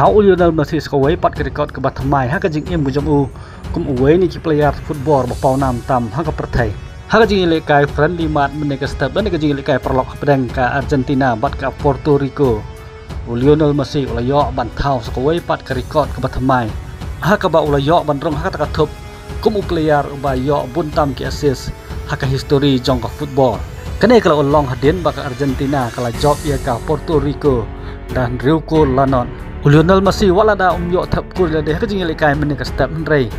Hau Lionel Messi skawai pat ke rekod ke batamai ha ka jing im bujam u kum uwe ni ki player football ba pau nam tam ha ka perthai ha ka jing le kai friendly mat men ka step dan ka jing le kai perlok pedang ka Argentina bat ka Puerto Rico. Lionel Messi ulayo ban thau skawai pat ke rekod ke batamai ha ka ba ulayo ban rong ha ka thup kum u player ba yo bun tam ki assist ha ka history jong ka football kene kalau long hadin ba ka Argentina kala job ia ka Puerto Rico dan Riuko Lanon. Lionel Messi wala da yo thap kur le de ka jing le kai men ka step rei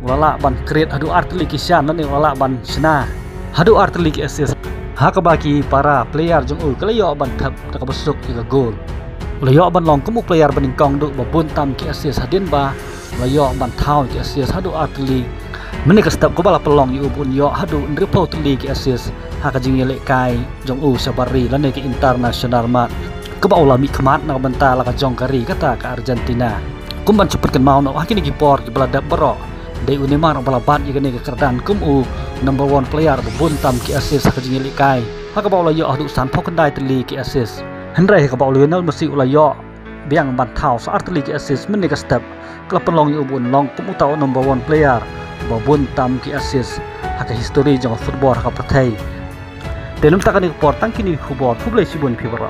wala ban create hadu artli kisan ni wala ban sna hadu artli ki assist ha ka baki para player jong u kala yo ban thap ta ka besuk ka gol le yo ban long kumu player ban kong du ba bun tam ki assist hadin ba le yo ban thau ki assist hadu artli men ka step ko bala pelong yu bun yo hadu ndripo tli ki assist ha ka jing le kai jong u sabari la ne ki international mat ke baula mi khamat na banta la ka jong kari kata ka Argentina kumban cepetkan mau no hakini ki por ki balada bero dei Neymar bala bat ye ne ka kerdan kum u number 1 player bun tam ki assist ka jingeli kai ha ka baula yo adu san phok dai tli ki assist henry ka baula Lionel Messi ula yo biang ban thau sa artli ki assist men ne ka step klub penlong yu bun long kum utau number 1 player bun tam ki assist ha ka history jong football ha ka perthai delum takani por tangkini khubor khublai sibun phibara